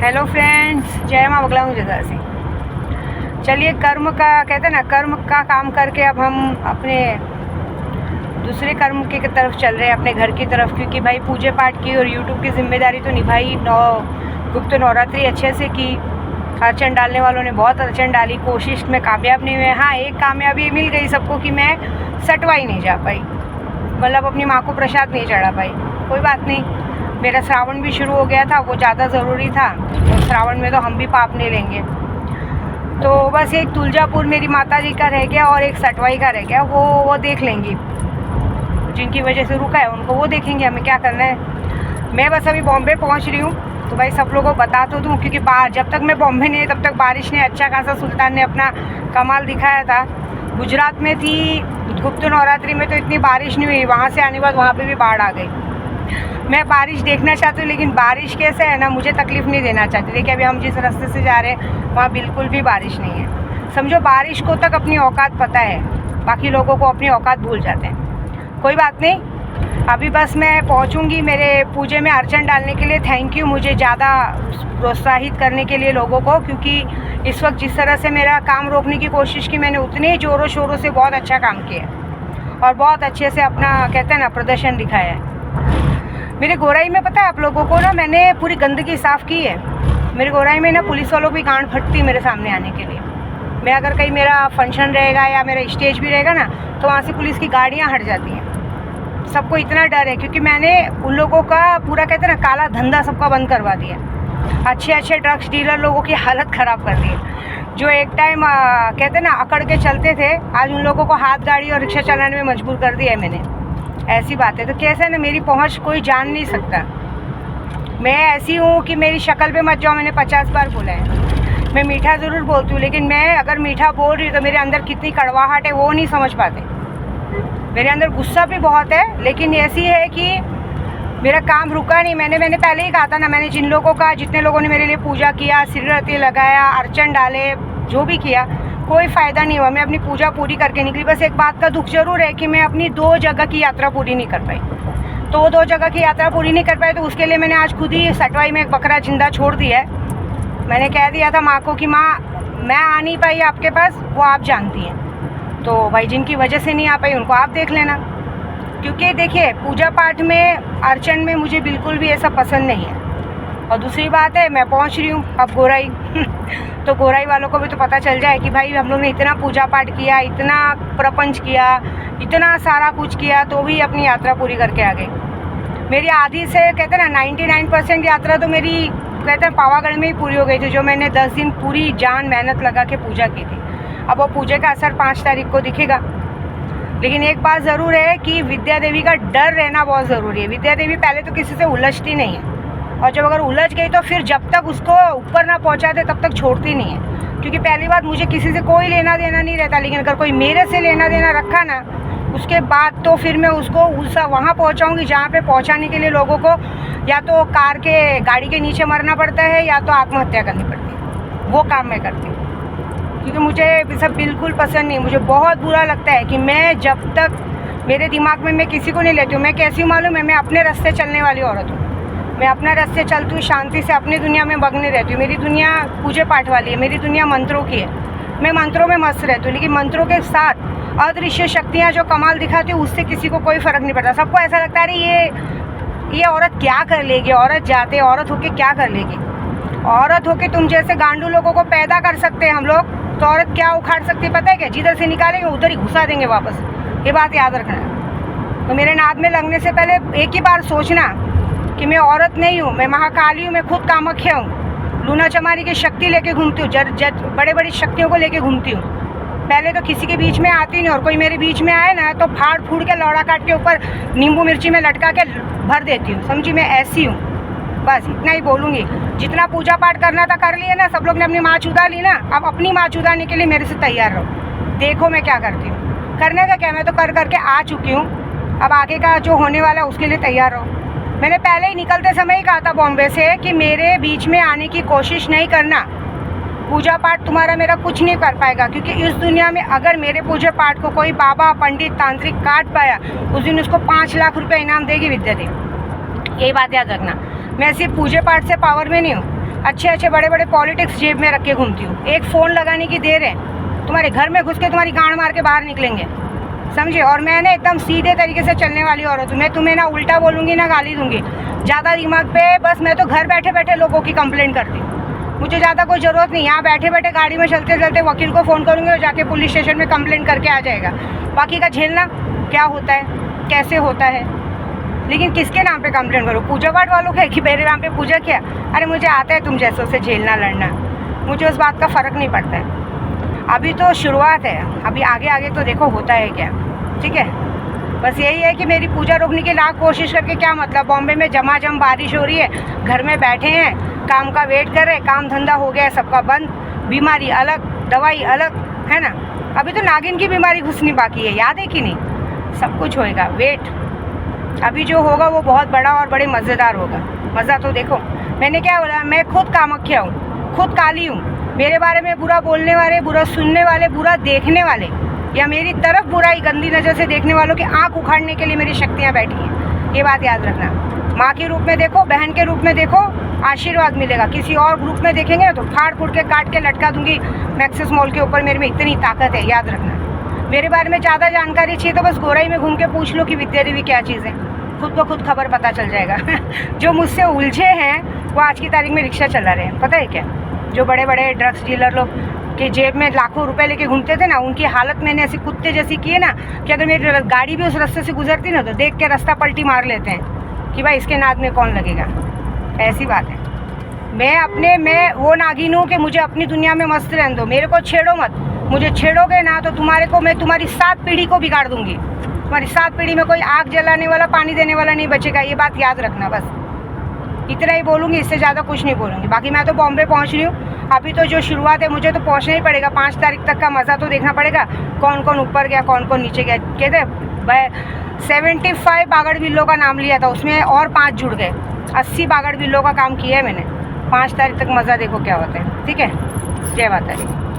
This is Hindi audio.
हेलो फ्रेंड्स, जय माँ बगला हूँ जगह से। चलिए, कर्म का कहते हैं ना, कर्म का काम करके अब हम अपने दूसरे कर्म की तरफ चल रहे हैं, अपने घर की तरफ। क्योंकि भाई पूजा पाठ की और यूट्यूब की जिम्मेदारी तो निभाई, गुप्त नवरात्रि अच्छे से की। अड़चन डालने वालों ने बहुत अड़चन डाली, कोशिश में कामयाब नहीं हुए। हाँ, एक कामयाबी मिल गई सबको कि मैं सटवाई नहीं जा पाई, मतलब अपनी माँ को प्रसाद नहीं चढ़ा पाई। कोई बात नहीं, मेरा श्रावण भी शुरू हो गया था, वो ज़्यादा ज़रूरी था। तो श्रावण में तो हम भी पाप नहीं लेंगे। तो बस एक तुलजापुर मेरी माता जी का रह गया और एक सटवाई का रह गया, वो देख लेंगी। जिनकी वजह से रुका है उनको वो देखेंगे, हमें क्या करना है। मैं बस अभी बॉम्बे पहुंच रही हूँ, तो भाई सब लोगों को बता तो दूँ। क्योंकि जब तक मैं बॉम्बे नहीं तब तक बारिश ने अच्छा खासा, सुल्तान ने अपना कमाल दिखाया था। गुजरात में थी गुप्त नवरात्रि में तो इतनी बारिश नहीं हुई, वहाँ से आने के बाद वहाँ पर भी बाढ़ आ गई। मैं बारिश देखना चाहती हूँ, लेकिन बारिश कैसे है ना, मुझे तकलीफ़ नहीं देना चाहती। देखिए, अभी हम जिस रास्ते से जा रहे हैं वहाँ बिल्कुल भी बारिश नहीं है। समझो, बारिश को तक अपनी औकात पता है, बाकी लोगों को अपनी औकात भूल जाते हैं। कोई बात नहीं, अभी बस मैं पहुँचूँगी मेरे पूजे में अर्चन डालने के लिए। थैंक यू मुझे ज़्यादा प्रोत्साहित करने के लिए लोगों को, क्योंकि इस वक्त जिस तरह से मेरा काम रोकने की कोशिश की, मैंने उतने ज़ोरों शोरों से बहुत अच्छा काम किया और बहुत अच्छे से अपना कहते हैं ना प्रदर्शन दिखाया है। मेरे गोराई में पता है आप लोगों को ना, मैंने पूरी गंदगी साफ़ की है। मेरे गोराई में ना पुलिस वालों की गांड फटती मेरे सामने आने के लिए। मैं अगर कहीं मेरा फंक्शन रहेगा या मेरा स्टेज भी रहेगा ना, तो वहाँ से पुलिस की गाड़ियाँ हट जाती हैं। सबको इतना डर है, क्योंकि मैंने उन लोगों का पूरा कहते हैं ना काला धंधा सबका बंद करवा दिया। अच्छे ड्रग्स डीलर लोगों की हालत ख़राब कर दी है। जो एक टाइम कहते हैं ना अकड़ के चलते थे, आज उन लोगों को हाथ गाड़ी और रिक्शा चलाने में मजबूर कर दिया है मैंने। ऐसी बात है। तो कैसे है ना, मेरी पहुंच कोई जान नहीं सकता। मैं ऐसी हूँ कि मेरी शक्ल पे मत जाओ, मैंने 50 बार बोला है। मैं मीठा ज़रूर बोलती हूँ, लेकिन मैं अगर मीठा बोल रही हूँ तो मेरे अंदर कितनी कड़वाहट है वो नहीं समझ पाते। मेरे अंदर गुस्सा भी बहुत है, लेकिन ऐसी है कि मेरा काम रुका नहीं। मैंने पहले ही कहा था ना, मैंने जिन लोगों का, जितने लोगों ने मेरे लिए पूजा किया, सिररती लगाया, अर्चन डाले, जो भी किया, कोई फ़ायदा नहीं हुआ। मैं अपनी पूजा पूरी करके निकली। बस एक बात का दुख जरूर है कि मैं अपनी 2 जगह की यात्रा पूरी नहीं कर पाई। तो वो 2 जगह की यात्रा पूरी नहीं कर पाई, तो उसके लिए मैंने आज खुद ही सटवाई में एक बकरा जिंदा छोड़ दिया है। मैंने कह दिया था माँ को कि माँ, मैं आ नहीं पाई आपके पास, वो आप जानती हैं। तो भाई जिनकी वजह से नहीं आ पाई उनको आप देख लेना। क्योंकि देखिए, पूजा पाठ में, अर्चन में मुझे बिल्कुल भी ऐसा पसंद नहीं है। और दूसरी बात है, मैं पहुंच रही हूँ अब गोराई तो गोराई वालों को भी तो पता चल जाए कि भाई हम लोग ने इतना पूजा पाठ किया, इतना प्रपंच किया, इतना सारा कुछ किया, तो भी अपनी यात्रा पूरी करके आ गए। मेरी आधी से कहते हैं ना 99% यात्रा तो मेरी कहते हैं पावागढ़ में ही पूरी हो गई थी, जो मैंने 10 दिन पूरी जान मेहनत लगा के पूजा की थी। अब वो पूजा का असर 5 तारीख को दिखेगा। लेकिन एक बात ज़रूर है कि विद्या देवी का डर रहना बहुत ज़रूरी है। विद्या देवी पहले तो किसी से उलझती नहीं है, और जब अगर उलझ गई तो फिर जब तक उसको ऊपर ना पहुंचाते तब तक छोड़ती नहीं है। क्योंकि पहली बात, मुझे किसी से कोई लेना देना नहीं रहता, लेकिन अगर कोई मेरे से लेना देना रखा ना, उसके बाद तो फिर मैं उसको वहाँ पहुंचाऊंगी जहाँ पे पहुंचाने के लिए लोगों को या तो कार के गाड़ी के नीचे मरना पड़ता है या तो आत्महत्या करनी पड़ती है। वो काम मैं करती हूँ, क्योंकि मुझे सब बिल्कुल पसंद नहीं। मुझे बहुत बुरा लगता है कि मैं जब तक मेरे दिमाग में मैं किसी को नहीं लेती हूँ। मैं कैसी मालूम है, मैं अपने रास्ते चलने वाली औरत हूँ। मैं अपना रास्ते चलती हूँ, शांति से अपनी दुनिया में मग्न रहती हूँ। मेरी दुनिया पूजे पाठ वाली है, मेरी दुनिया मंत्रों की है। मैं मंत्रों में मस्त रहती हूँ, लेकिन मंत्रों के साथ अदृश्य शक्तियाँ जो कमाल दिखाती हूँ, उससे किसी को कोई फ़र्क नहीं पड़ता। सबको ऐसा लगता है अरे ये औरत क्या कर लेगी, औरत जाते औरत होके क्या कर लेगी। औरत होके तुम जैसे गांडू लोगों को पैदा कर सकते हैं हम लोग, तो औरत क्या उखाड़ सकती है पता है क्या? जिधर से निकालेंगे उधर ही घुसा देंगे वापस। ये बात याद रखना। तो मेरे नाद में लगने से पहले एक ही बार सोचना कि मैं औरत नहीं हूँ, मैं महाकाली हूँ, मैं खुद कामाख्या हूँ। लूना चमारी की शक्ति लेके घूमती हूँ, बड़े बड़ी शक्तियों को लेके घूमती हूँ। पहले तो किसी के बीच में आती नहीं, और कोई मेरे बीच में आए ना तो फाड़ फूड़ के लौड़ा काट के ऊपर नींबू मिर्ची में लटका के भर देती हूँ। समझी, मैं ऐसी हूँ। बस इतना ही बोलूँगी। जितना पूजा पाठ करना था कर लिया ना, सब लोग ने अपनी माँ चुदा ली ना, अब अपनी माँ चुदाने के लिए मेरे से तैयार रहो। देखो मैं क्या करती हूँ। करने का क्या, मैं तो कर करके आ चुकी हूँ। अब आगे का जो होने वाला है उसके लिए तैयार रहो। मैंने पहले ही निकलते समय ही कहा था बॉम्बे से कि मेरे बीच में आने की कोशिश नहीं करना। पूजा पाठ तुम्हारा मेरा कुछ नहीं कर पाएगा, क्योंकि इस दुनिया में अगर मेरे पूजा पाठ को कोई बाबा, पंडित, तांत्रिक काट पाया, उस दिन उसको 5 लाख रुपये इनाम देगी विद्या देवी। यही बात याद रखना। मैं सिर्फ पूजा पाठ से पावर में नहीं हूँ, अच्छे अच्छे बड़े बड़े पॉलिटिक्स जेब में रख के घूमती हूँ। एक फ़ोन लगाने की देर है, तुम्हारे घर में घुस के तुम्हारी गांड मार के बाहर निकलेंगे, समझे। और मैं ना एकदम सीधे तरीके से चलने वाली औरत हूँ। मैं तुम्हें ना उल्टा बोलूँगी ना गाली दूँगी, ज़्यादा दिमाग पे। बस मैं तो घर बैठे बैठे लोगों की कंप्लेंट करती हूँ, मुझे ज़्यादा कोई ज़रूरत नहीं। यहाँ बैठे बैठे गाड़ी में चलते चलते वकील को फ़ोन करूँगी और जाके पुलिस स्टेशन में कंप्लेंट करके आ जाएगा। बाकी का झेलना क्या होता है, कैसे होता है। लेकिन किसके नाम पे कंप्लेंट करूँ? पूजा पाठ वालों के कि मेरे नाम पे पूजा किया? अरे मुझे आता है तुम जैसों से झेलना लड़ना, मुझे उस बात का फ़र्क नहीं पड़ता है। अभी तो शुरुआत है, अभी आगे आगे तो देखो होता है क्या, ठीक है। बस यही है कि मेरी पूजा रोकने की लाख कोशिश करके क्या मतलब। बॉम्बे में झमाझम बारिश हो रही है, घर में बैठे हैं, काम का वेट कर रहे हैं, काम धंधा हो गया है सबका बंद, बीमारी अलग, दवाई अलग, है ना। अभी तो नागिन की बीमारी घुसनी बाकी है, याद है कि नहीं। सब कुछ होएगा, वेट। अभी जो होगा वो बहुत बड़ा और बड़े मज़ेदार होगा। मज़ा तो देखो। मैंने क्या बोला, मैं खुद कामाख्या हूँ, खुद काली हूँ। मेरे बारे में बुरा बोलने वाले, बुरा सुनने वाले, बुरा देखने वाले या मेरी तरफ बुराई गंदी नज़र से देखने वालों की आँख उखाड़ने के लिए मेरी शक्तियाँ बैठी हैं। ये बात याद रखना। माँ के रूप में देखो, बहन के रूप में देखो, आशीर्वाद मिलेगा। किसी और ग्रुप में देखेंगे ना तो फाड़ फूड़ के काट के लटका दूंगी मैक्सिस मॉल के ऊपर। मेरे में इतनी ताकत है, याद रखना। मेरे बारे में ज़्यादा जानकारी चाहिए तो बस गोराई में घूम के पूछ लो कि विद्या देवी क्या चीज़ है, खुद ब खुद खबर पता चल जाएगा। जो मुझसे उलझे हैं वो आज की तारीख में रिक्शा चला रहे हैं, पता है क्या। जो बड़े बड़े ड्रग्स डीलर लोग के जेब में लाखों रुपए लेके घूमते थे ना, उनकी हालत मैंने ऐसी कुत्ते जैसी की है ना कि अगर मेरी गाड़ी भी उस रास्ते से गुजरती ना तो देख के रास्ता पलटी मार लेते हैं कि भाई इसके नाद में कौन लगेगा। ऐसी बात है। मैं वो नागिन हूँ कि मुझे अपनी दुनिया में मस्त रहने दो, मेरे को छेड़ो मत। मुझे छेड़ोगे ना तो मैं तुम्हारी 7 पीढ़ी को बिगाड़ दूंगी। तुम्हारी 7 पीढ़ी में कोई आग जलाने वाला, पानी देने वाला नहीं बचेगा। ये बात याद रखना। बस इतना ही बोलूँगी, इससे ज़्यादा कुछ नहीं बोलूँगी। बाकी मैं तो बॉम्बे पहुँच रही हूँ। अभी तो जो शुरुआत है, मुझे तो पहुँचना ही पड़ेगा। 5 तारीख तक का मज़ा तो देखना पड़ेगा, कौन कौन ऊपर गया, कौन कौन नीचे गया। कहते 75 बागड़ बिल्लों का नाम लिया था, उसमें और 5 जुड़ गए। 80 बागड़ बिल्लों का काम किया है मैंने। 5 तारीख तक मज़ा देखो क्या होता है, ठीक है। जय माता दी।